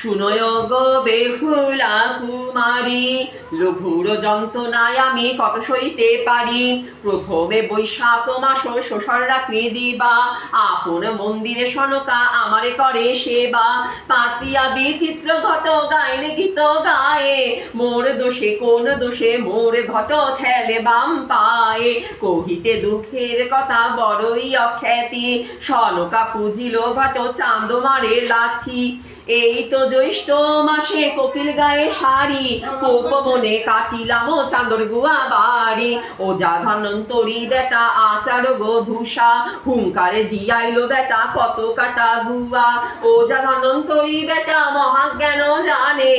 শুনয় গো বেহুলা কুমারী, লঘুর যন্ত্রণায় আমি কত সইতে পারি। প্রথমে বৈশাখ মাস ষোষর রাত্রি দিবা, আপন মন্দিরে সনকা আমারে করে সেবা। পাতিয়া বিচিত্র ঘট গাইনে গীত গায়ে, মোর দোষে কোন দোষে মোর ঘট ঠেলে বাম পায়ে। কহিতে দুঃখের কথা বড়ই অখ্যাতি, সনকা পুজিল ঘট চাঁদ মারে লাঠি। এই তো জ্যৈষ্ঠ মাসে কোকিল গায়ে শাড়ি, কোপ মনে কাটিলাম চাঁদর গুয়া বাড়ি। ও যা ধন্বন্তরী বেটা আচার গো ভূষা, হুঙ্কারে জিয়াইলো বেটা কত কাটা গুয়া। ও যা ধন্বন্তরী বেটা মহাজ্ঞান জানে,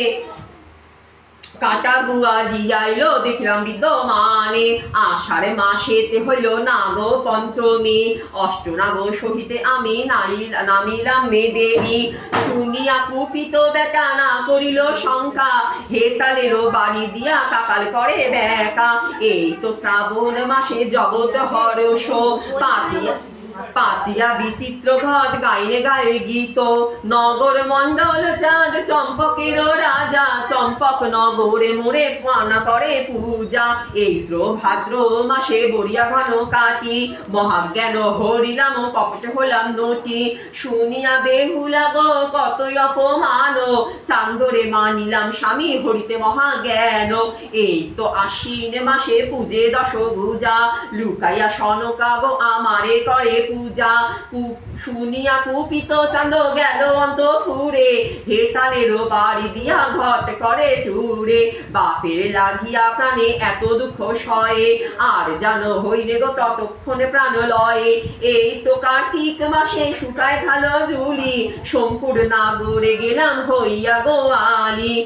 কাটা গুয়া জিয়াইলো দেখলাম বিদ্যমানে। আষাঢ়ে মাসেতে হইল নাগ পঞ্চমী, অষ্টনাগ সহিতে আমি নামিলাম মেদেবী। শুনিয়া কুপিত বেটা না করিল শঙ্কা, হেতালেরও বাড়ি দিয়া কাকাল করে বেকা। এই তো শ্রাবণ মাসে জগৎ হরষ, পাতিয়া বিচিত্র ঘট গাইনে গায়ে গীত। নগর মন্ডল চাঁদ চম্পকের রাজা, চম্পক নগরে মোরে পানা করে পূজা। এইত্র ভাদ্র মাসে বরিয়া ঘন কাটি, মহাজ্ঞান হরিলাম কপট হলাম নটি। শুনিয়া বেহুলা গো কতই অপমান, চান্দরে মানিলাম স্বামী হরিতে মহাজ্ঞান। এই তো আশ্বিন মাসে পূজে দশভুজা, লুকাইয়া সনকা গো আমারে করে পূজা। শুনিয়া কুপিত চাঁদ গেল অন্তপুরে, হেতালেরও বাড়ি দিয়া ঘট করে চুরে। বাপের লাগিয়া প্রাণে এত দুঃখ সয়ে, আর জানো হইলে গো ততক্ষণে প্রাণ লয়ে। এই তো কার্তিক মাসে শুকায় ভালো জুলি, শঙ্কুর নাগরে গেলাম হইয়া গোয়ালি।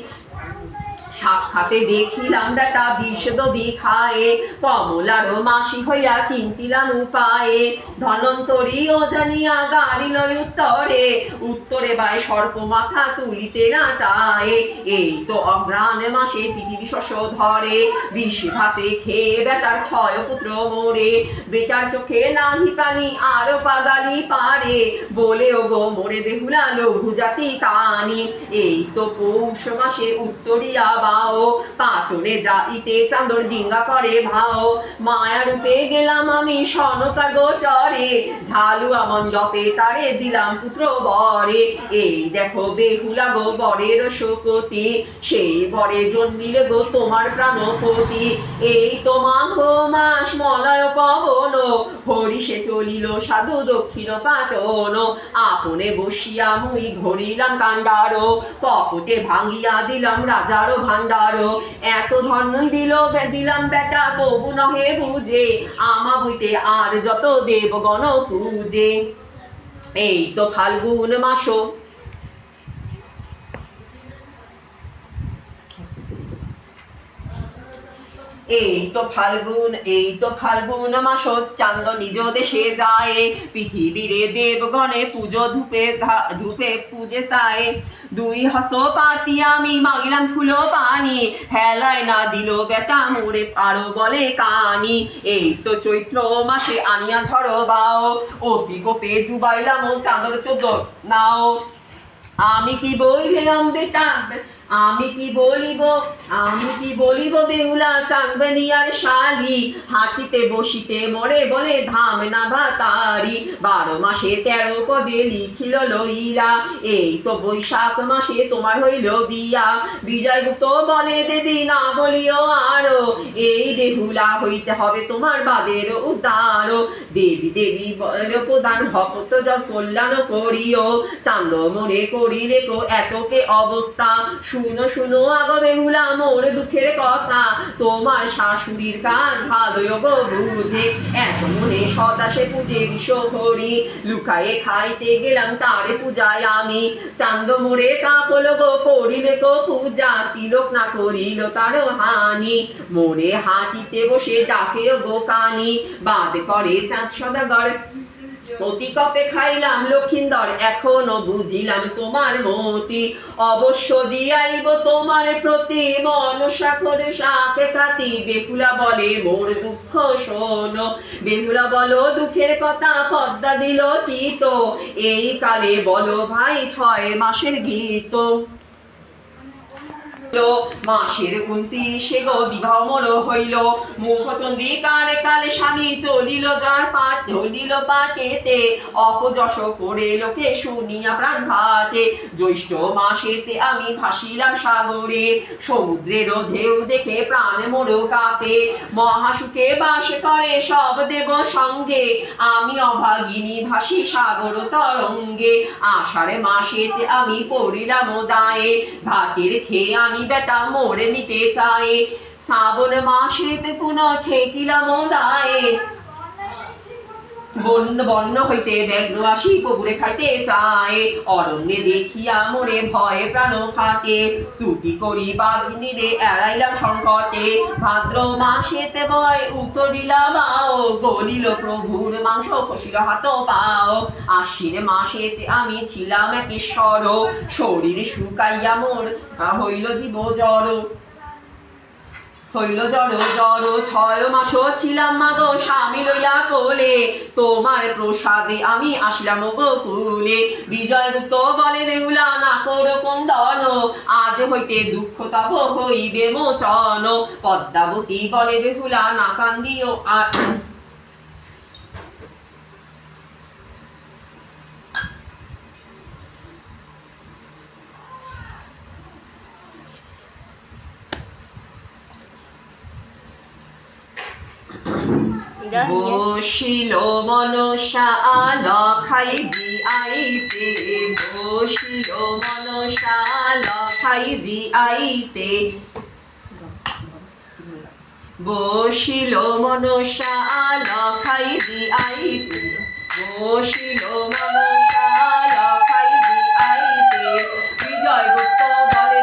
সাক্ষাতে দেখিলাম বেটা বিষ দধি খায়ে, কমলারও মাসি হইয়া চিন্তিলাম উপায়ে। ধনন্তরী ও জানিয়া গাড়ি লয় উত্তরে, উত্তরে বায় সর্প মাথা তুলিতে না চায়। এই তো অগ্রাণ মাসে পৃথিবী শস্য ধরে, বিষ ভাতে খেয়ে বেটার ছয় পুত্র মোরে। বেটার চোখে নাহি প্রাণী আর পাগালি পারে, বলে ও গো মোরে বেহুলা লঘু জাতি কানি। এই তো পৌষ মাসে উত্তরিয়া বাও, পাটনে যাইতে চাঁদর ডিঙ্গা করে ভাও। মায়া রূপে গেলাম আমি সনকা গোচরে, ঝালুয়া মণ্ডপে তারে দিলাম পুত্র বরে। এই দেখো বেহুলা গো বরের শোকতি, সেই বরে জন্মিলে গো তোমার প্রাণপতি। এই তো মাঘ মাস মলয় পবন, হরিষে চলিল সাধু দক্ষিণ পাটন। আপনে বসিয়া মুই ধরিলাম কান্ডার, কপটে ভাঙ্গিয়া দিলাম রাজার ভান্ডার। এত ধন দিলাম বেটা তবু নহে বুঝে, আমা বইতে আর যত দেবগণ পূজে। এই তো ফাল্গুন মাস, এই তো ফাল্গুন মাস, চান্দ নিজ দেশে যায়। পৃথিবীরে দেবগণে পুজো ধূপে পূজে তাই। দুই হস্ত পাতি আমি মাগিলাম ফুল পানি, হেলায় না দিল বেটা মোরে আরো বলে কানি। এই তো চৈত্র মাসে আনিয়া ঝড় বাও, অতি গোপে ডুবাইলাম চাঁদর চোদ্দ নাও। আমি কি বলিলাম বেটা, আমি কি বলিব বেহুলা চাঁদবেনিয়ার শালি। হাতিতে বসিতে মরে বলে ধাম না ভাতারি, 12 মাসে 13 পদে লিখিল লইরা। এই তো বৈশাখ মাসে তোমার হইল বিয়া, বিজয়গুপ্ত বলে দেবী না বলিও আরো। এই বেহুলা হইতে হবে তোমার বাদের উদ্ধার, দেবী প্রদান ভক্ত যত কল্যাণ করিও। চান্দ মোরে করিলে কো এতকে অবস্থা, শুনো আগো বেহুলা মোর দুঃখের কথা। তোমার শাশুড়ির কাজ ভালোই গো বুঝে, এত মনে সদাসে পূজে বিষ হরি। লুকায়ে খাইতে গেলাম তারে পূজায় আমি, চান্দ মোরে কাপল গো করিলে গো পূজা। তিলক না করিল তার হানি, মোরে হাঁটিতে বসে ডাকে গো কানি। বাদ করে চাঁদ সদাগর, অতি কপে খাইলাম লক্ষিন্দর, এখনো বুঝিলাম তোমার মতি। অবশ্য জিয়াইব তোমার প্রতি, মনসা করে সাথে খাতি। বেহুলা বলে মোর দুঃখ শোনো, বেহুলা বলো দুঃখের কথা পদ্মা দিল চিত। এই কালে বলো ভাই 6 মাসের গীত। মাসের 29 গো বিবাহ মোর হইল। মুখচন্দ্রিকার কালে স্বামী চলিল পাটেতে, অপযশ করে লোকে শুনিয়া প্রাণ ভাটে। জ্যৈষ্ঠ মাসেতে আমি ভাসিলাম সাগরে, সমুদ্রের ঢেউ দেখে প্রাণ মোর কাঁপে। মহাসুখে বাস করে সব দেব সঙ্গে, আমি অভাগিনী ভাসি সাগর তরঙ্গে। আষাঢ় মাসেতে আমি পড়িলাম দায়ে, ঘাটের খেয়ে আমি বেটা মোরে নিতে চায়। শ্রাবণ মাসেতে পুনঃ ঠেকিলাম দায়ে, বন্য হইতে ব্যগ্র আসি পুকুরে খাইতে চায়। অরণ্যে দেখিয়া মোরে ভয়ে প্রাণ ফাটে, স্তুতি করি বাঘিনীরে এড়াইলাম সংকটে। ভাদ্র মাসেতে ভয় উতরিলাম আও, গলিল প্রভুর মাংস খসিল হাত পাও। আশ্বিন মাসেতে আমি ছিলাম একেশ্বর, শরীর শুকাইয়া মোর হইল জীব জড়। জড় 6 মাস ছিলাম মাগো স্বামী লইয়া কোলে, তোমার প্রসাদে আমি আসলাম গোকুলে। বিজয়গুপ্ত বলে দেহুলা না করো ক্রন্দন, আজ হইতে দুঃখ তব হইবে মোচন। পদ্মাবতী বলে বেহুলা না কান্দিও বসিল মনসা লখাই জিআইতে, বসিল মনসা লখাই জিআইতে, বসিল মনসা লখাই জিআইতে, বসিল মনসা লখাই জিআইতে। বিজয়গুপ্ত বলে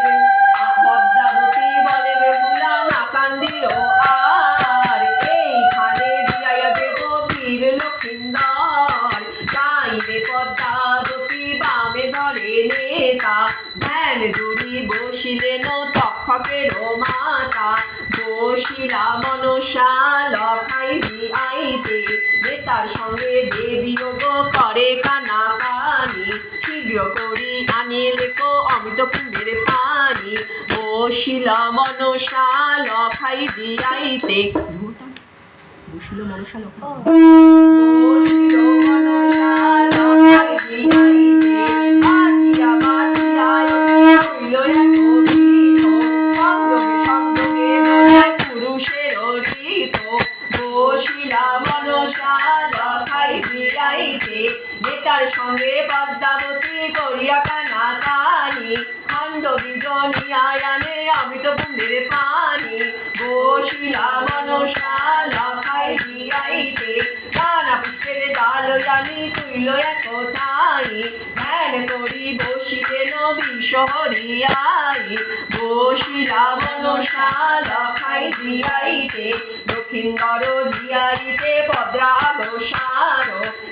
পদ্মাবতী বলে বেহুলা না কান্দিও আর, এইখানে জিয়াইয়া দেব বীর লক্ষিন্দর। ডাইনে পদ্মাবতী বামে ধরে নেতা, ধ্যান ধরি বসিলেন তক্ষকের মাতা। বসিলা মনসা লখাই জিআইতে, নেতার সঙ্গে দেবিয়োগ করে কানাকানি। শীঘ্র করি আনিলে কো অমৃত কুণ্ডের পানি, বসিলা মনসা লখাই জিআইতে। বসিল মনসা লখাই, বসিল মনসা লখাই জিআইতে। বাজিয়া বাজিয়া হইল এক গীত, সংযোগে লয় পুরুষের রীত। বসিলা মনসা লখাই জিআইতে, নেতার সঙ্গে পদ্মাবতী করিয়া কানাকানি। খণ্ড বিজনিয়ায় আনে অমৃত কুণ্ডের পানি, বসিলা মনসা লখাই জিআইতে। নানা পুষ্পের ডাল জানি তুইল একথাই, ধ্যান করি বসিলেন বিষ হরিয়াই। বসিলা মনসা লখাই জিআইতে, দক্ষিণধর জিআইতে পদ্মাগ্রসার।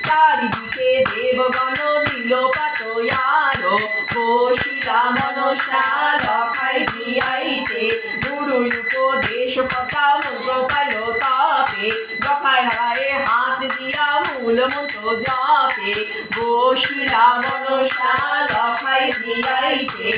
চারিদিকে দেবগণ দিল পাতয়ার, বসিলা মনসা লখাই জিআইতে। গুরু উপদেশ কথা মন্ত্র পাইল তাপে, যখায় হারায় হাত দিয়া মূল মন্ত্র জপে। বসিলা মনসা লখাই জিআইতে,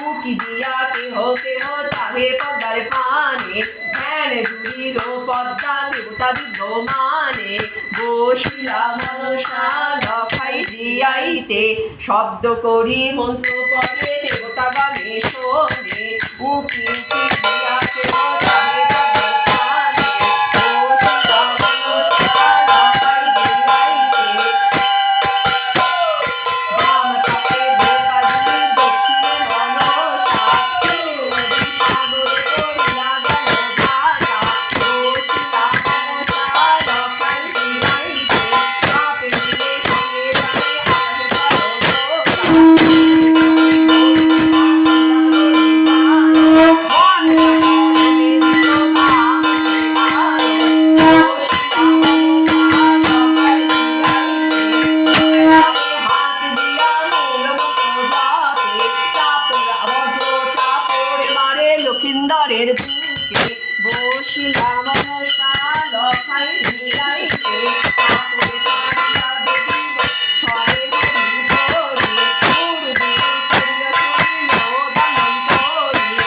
উকি দিয়া কেহ কেহ চাহে পদ্মার পানে। ধ্যান ধরিল পদ্মা দেবতা বিদ্যমানে, বসিলা মনসা লখাই জিআইতে। শব্দ করি মন্ত্র পড়ে দেবতা গানে শোনে, উকি উকি দিয়া কেহ চাহে পদ্মার পানে। বসিলা মনসা লখাই জিআইতে। বাম তাপে গোপালী দক্ষিণে মনসা, সাগরে করিয়া গেল ভাষা। বসিলা মনসা লখাই জিআইতে, বাপে মিলে সঙ্গে যাবে লক্ষিন্দরের বুকে। বসিলা মনসা লখাই জিআইতে, ঠাকুরে পাড়িয়া দেবী ছয় হরি ধরি, গুরুদেব করিল দানন্তরি।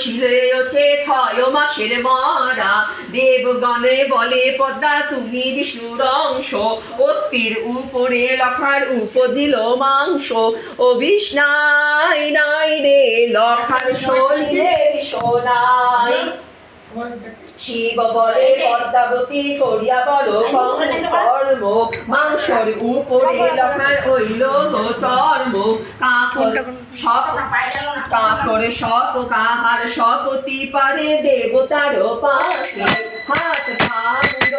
শিলে ওঠে 6 মাসের মরা, দেবগণে বলে পদ্মা তুমি বিষ্ণুর অংশ, অস্থির উপরে লখার উপজিল মাংস, ও বিষ্ণাই নাই রে লখার শরীরে সোনাই। শিব বলে পদ্মাবতী করিয়া বলো কর্ম, মাংসর উপরে লখার হইল গো চর্ম, কাকরে শত কাহার শততি পারে দেবতার পাশে, হাত ভাঙল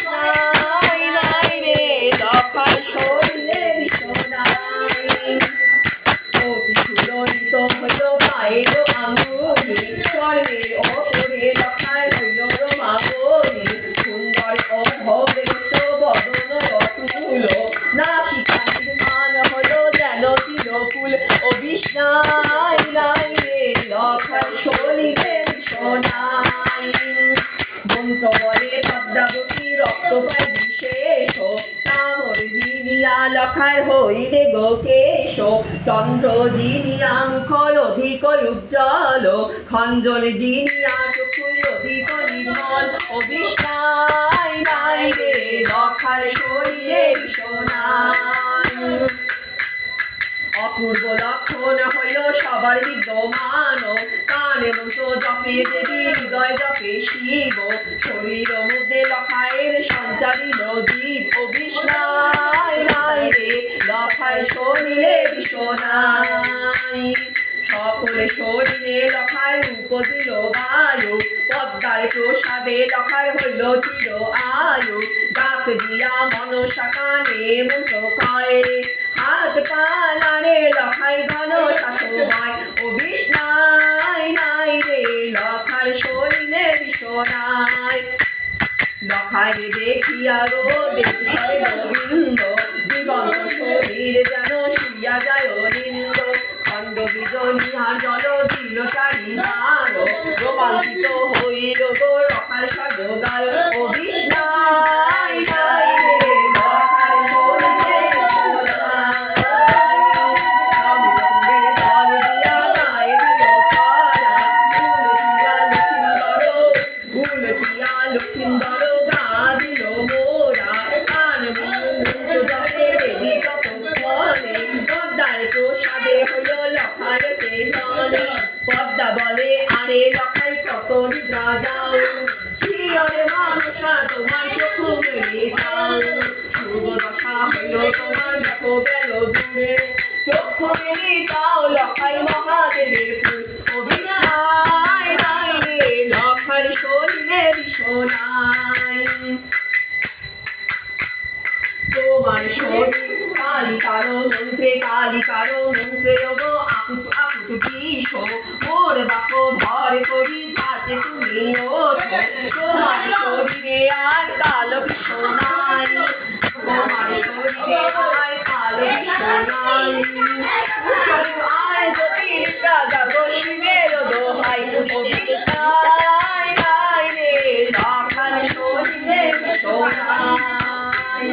নাই নাই রে লখার শরীরে সোনাই। ললিত হইল পায়ের আঙুলি, চর্মের ওপরে লখায় হইল রোমাবলি, সুন্দর অভবেশ বদন রতুল, নাসিকা নির্মাণ হলো যেন তিরপুল, ও বিষ্ণাই নাই রে লখার শরীরে সোনাই। মন্ত্র বলে পদ্মাবতী রক্ত পায় বিশেষ, কামর জিনিয়া লখার হইলে গো কেশ, চন্দ্র জিনিয়া মুখ অধিক উজ্জ্বল, খঞ্জন জিনিয়া চক্ষু অধিক নির্মল, ও বিষ্ণাই নাই রে লখার শরীরে সোনাই। অপূর্ব লক্ষণ হইল সবার বিদ্যমান, কানে মন্ত্র জপে দেবী হৃদয় জপে শিব, শরীর মধ্যে লখায়ের সঞ্চারিল জীব, ও বিষ্ণাই নাই রে লখায় শরীরে সোনাই। সকলে শরীরে লখায় উপজিল বায়ু, পদ্মার প্রসাদে লখার হইল চির আয়ু, ডাক দিয়া মনসা কানে মন্ত্র কয়, হাত পালারে লখায় ঘন শাসময়, ও বিষ্ণাই নাই রে লখার শরীরে সোনাই। লখায় দেখিয়া রো দেখে গোবিন্দ, দিগন্ত শরীর যেন শুইয়া যায় নিন্দ, খণ্ড বিজনিহার জল দিল চারিধার, রোমাঞ্চিত হইল গো লখার সজগায়, ও বিষ্ণাই নাই রে লখার শরীরে লক্ষিন্দর গা দিল মোরা, কান মুখ জপে দেবী তপস্বরে, পদ্মার প্রসাদে হইল লখার চেতনে, পদ্মা বলে আরে লখাই কত নিদ্রা যাও, শিয়রে মানুষরা তোমার চক্ষু মেলে যাও, শুভ দশা হইল তোমার দেখো গেল দূরে, চক্ষু মেলে যাও লখাই মহাদেবের ফুল, ও বিষ্ণাই নাই রে লখার শরীরে সোনাই। তোমার শরীর কালিকারো মন্ত্রে গো আকুত আকুত বিষ, মোর বাপ ভর করি যাতে তুমি ওঠো, তোমার শরীরে আর কালো বিষ নাই, তোমার শরীরে আর কালো বিষ নাই। আর জ্যোতির্বিদ্যা জাগো শিবের দোহাই, ও বিষ্ণাই নাই রে লখার শরীরে সোনাই।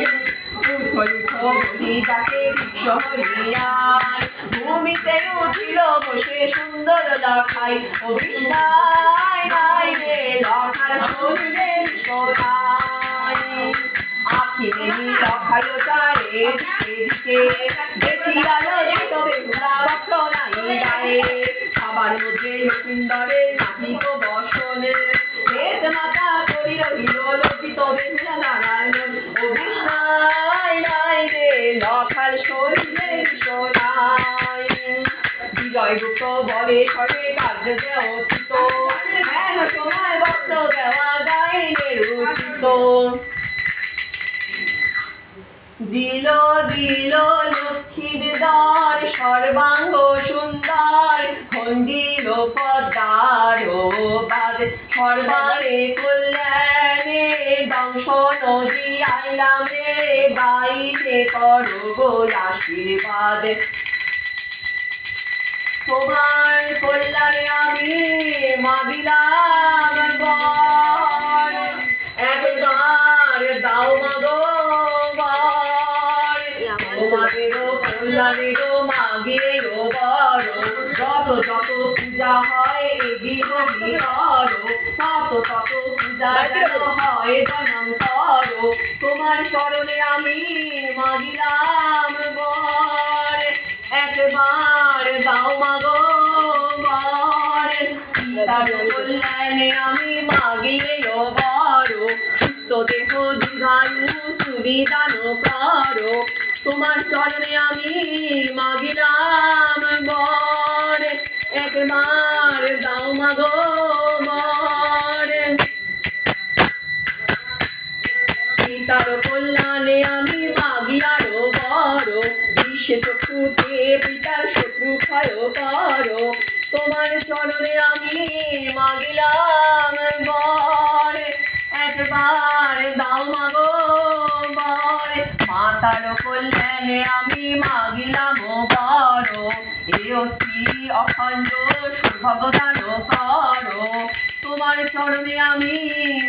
যাকে শহরিয়ায় ভূমিতে উঠিল বসে সুন্দর লখাই, ও বিষ্ণাই নাই রে লখার শরীরে সোনাই। আখি নেই লখাই তারে দিকে দেখিয়া তবে ঘোড়া বস্ত্র নাই গায়ে, সবার মধ্যে লক্ষিন্দরের নাহিক বসনে, বেদ মাতা করি রহিল লজ্জিত বেহুলা নারায়ণ, ও বিষ্ণাই নাই রে লখার শরীরে সোনাই। বিজয়গুপ্ত বলে সবে কার্য দেওচিত, হেন সময় বস্ত্র দেওয়া যায় নিরুচিত। দিল দিল লক্ষ্মীর দ্বার সর্বাঙ্গ সুন্দর, খণ্ডিল পদ্মার বাদ সর্বারে কল্যাণে, দংশ নদী আইলাম রে বাইরে করো গো আশীর্বাদ, তোমার কল্যাণে আমি মাগিলাম বর, একবার দাও মাগো বর, তোমাদেরও কল্যাণেরও মাগেরও বর, যত যত পূজা হয় এগিয়ে করো, তত পূজা যেন হয় জনন্তর। তোমার চরণে আমি মাগিলাম বর, একবার দাও মাগো বর। তার কল্যাণে আমি মাগিলে বর, সুস্থ দেহ দীর্ঘায়ু তুমি দান করো। তোমার চরণে আমি মাগিলাম বর, একবার দাও মাগো বর। পিতার কল্যাণে আমি মাগি আরো বড়, বিশ্বে চক্ষুতে পিতার শত্রু ক্ষয় করো। তোমার চরণে আমি মাগিলাম বর, একবার দাও মাগো বর। মাতার কল্যাণে আমি মাগিলাম বর, এও শ্রী অখণ্ড সৌভাগ্যদান করো। তোমার চরণে আমি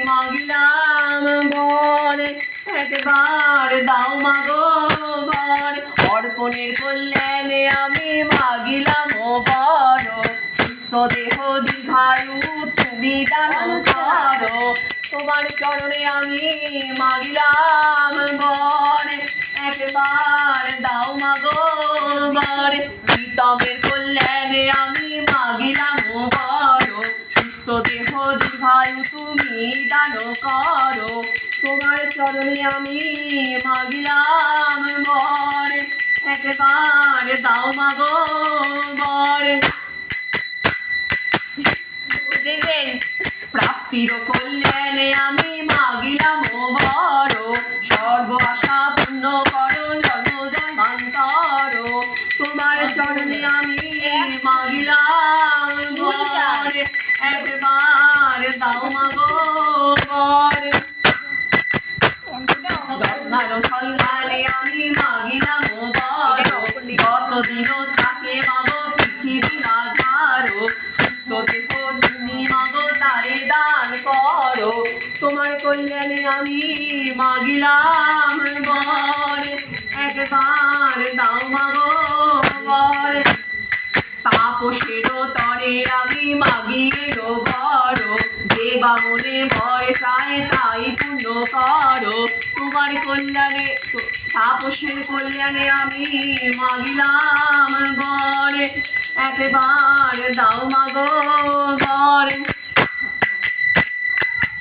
মাগিলাম বর, একবার দাও মাগো বর। অর্পণের কল্যাণে আমি মাগিলাম বর, সুস্থ দেহ দীর্ঘায়ু তুমি দান করো। তোমার চরণে আমি মাগিলাম বর, একবার দাও মাগো বর। প্রীতমের কল্যাণে আমি মাগিলাম বর, সুস্থ দেহ দীর্ঘায়ু তুমি দান করো। তোমার চরণে আমি মাগিলাম বর, একবার দাও মাগো বর। প্রাপ্তির কল্যাণে আমি মাগিলাম বর, সর্ব আশা পূর্ণ করো জন্ম জন্মান্তর। তোমার চরণে আমি মাগিলাম বর, একবার দাও মাগো বর। রত্নার সন্ধানে আমি মাগিলাম বর, কতদিন থাকে মাগো পৃথিবী আধারো। সুস্থ দেহ তুমি মাগো তারে দান করো। তোমার কল্যাণে আমি মাগিলাম বর, একবার দাও মাগো বর। তাপসের তরে আমি মাগিল বর, যে বামনে বর চায় তাই পূর্ণ করো। তোমার কল্যাণে তাপসের কল্যাণে আমি মাগিলাম বর, একবার দাও মাগো বর।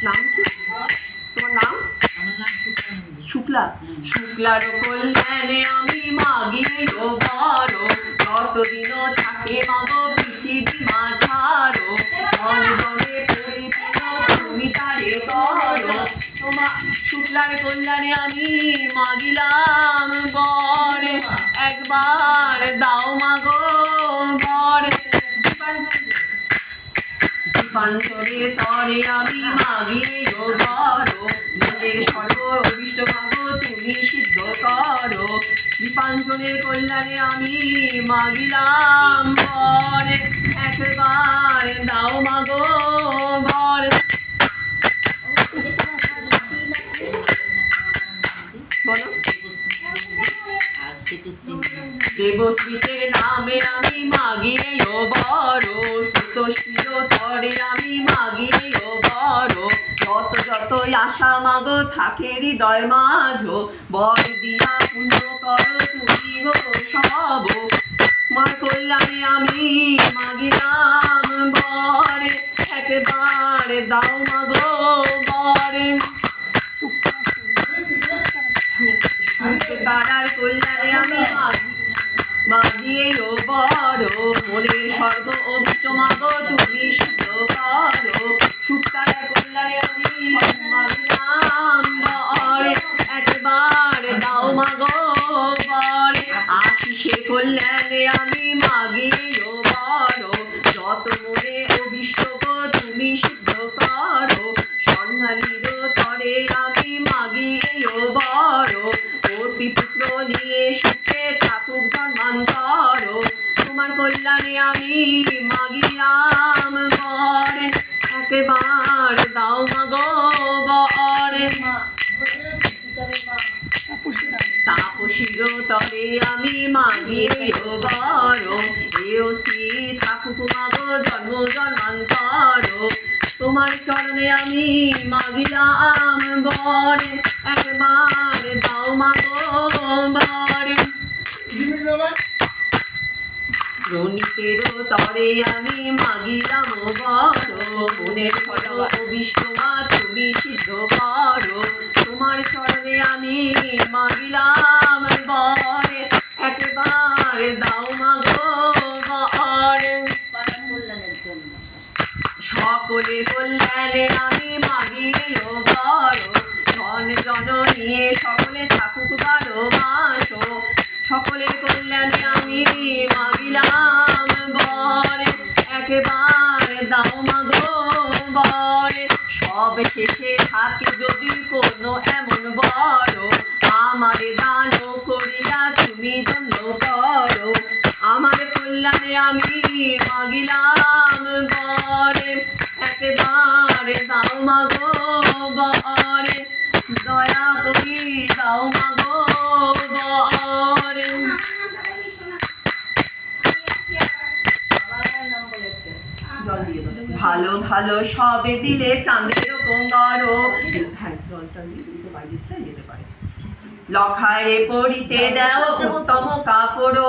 নাম কি তোমার নাম? শুক্লা। শুক্লার কল্যাণে আমি মাগিল বর, যতদিন থাকে মাগো পৃথিবী মাঝারো। জনে পরিপূর্ণ তুমি তারে করো। তোমার শুক্লার কল্যাণে আমি মাগিলাম বর, একবার দাও মাগো বর। দীপাঞ্চলে তরে আমি মাগিল বর, নিজের সর্ব অভিষ্ট মাগো তুমি সিদ্ধ করো। দীপাঞ্চলের কল্যাণে আমি মাগিলাম বর, একবার দাও মাগো বর। বলো। দেবশ্রীতের নামে আমি মাগিল বর, সুতোষির তরে আমি মাগিল বর। যত যত আশা মাগো থাকে হৃদয় মাঝো, বর দিয়া পূর্ণ করো তুমি গো সব। তোমার কল্যাণে আমি মাগিলাম বর, একবার দাও মাগো বর। তারার কল্যাণে আমি মাগিল বর, মনের সর্ব অভিষ্ট মাগো তুমি সিদ্ধ করো। শুক্তারার কল্যাণে আমি মাগিলাম বর, একবার দাও মাগো বর। আশিসের কল্যাণে আমি মাগিল বর, যত মনে অভিষ্ট গো তুমি সিদ্ধ করো। সন্ধানীর তরে আমি মাগিল বর, অতি পুত্র নিয়ে সুখে থাকুক জন্মান্তর। তোমার কল্যাণে আমি মাগিলাম বর, একবার দাও মাগো বর। তাপসীর তরে আমি মাগিল বর, এও শ্রী থাকুক মা তোমার চরণে আমি মাগিলাম বরে একবার দাও মাগো বরে রণিতেরও তরে আমি মাগিলাম বড় মনের ফল বিষ্ণুমা তুমি সিদ্ধ করো তোমার চরণে আমি মাগিলাম বরে একবার দাও মাগো বরে সকলের কল্যাণে আমি মাগিও বড় ধন জন নিয়ে সকলে থাকুক বারো মাস সকলের কল্যাণে আমি মাগিলাম বরে একেবারে দাও মাগো বরে সব শেষে থাকে যদি কোনো এমন বড় আমারে দান করিয়া তুমি ধন্য করো আমার কল্যাণে আমি মাগিলাম বরে একেবারে দাও মাগো বরে দয়া করি দাও মাগো বরে ভালো ভালো সবে দিলে চাঁদের গঙ্গার জলটা দিয়ে বাইরে যেতে পারে লখারে পড়িতে দেও উত্তম কাপড়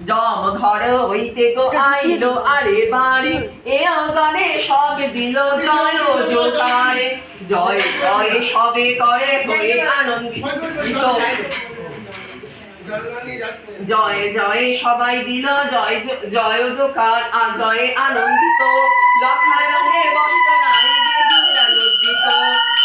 জম ঘর হইতে গো আইলো আরে বাড়ি এ অগানে সব দিল জয় জোতারে জয় জয় সবে করে হয়ে আনন্দিত জয় জয় সবাই দিল জয় জয় জোকার আর জয়ে আনন্দিত লক্ষা রঙে বস্ত্র নাই বেদুরা লজ্জিত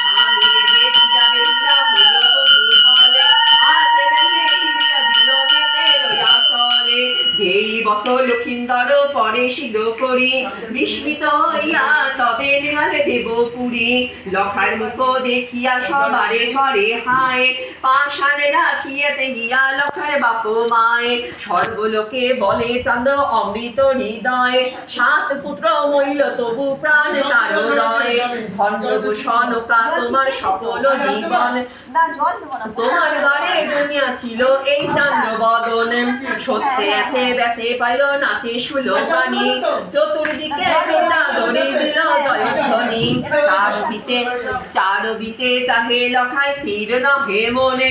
স্বামীরে দেখিয়া বেহুলা হইল তবু ফলে হাতে গেলে শিরিয়া দিল মেতে লইয়া চলে যেই বস লক্ষিন্দর পরে শিল করি বিস্মিত হইয়া তবে নেহালে দেব পুরী লখার মুখ দেখিয়া সবারে করে হায় পাশানে রাখিয়াছে গিয়া লখার বাপ মায়ে সর্বলোকে বলে চন্দ্র অমৃত হৃদয় সাত পুত্র মহিল তবু প্রাণ তার রয় ভণ্ডভূষণ কা তোমার সকল জীবন তোমার ঘরে দুনিয়া ছিল এই চান্দ্র বদন সত্যে এতে ব্যথে পাইল নাচে সুলোকানি চতুর্দিকে বিদ্যা ধরে দিল জয়ধ্বনি চারবিতে চাহে লখায় স্থির নহে মনে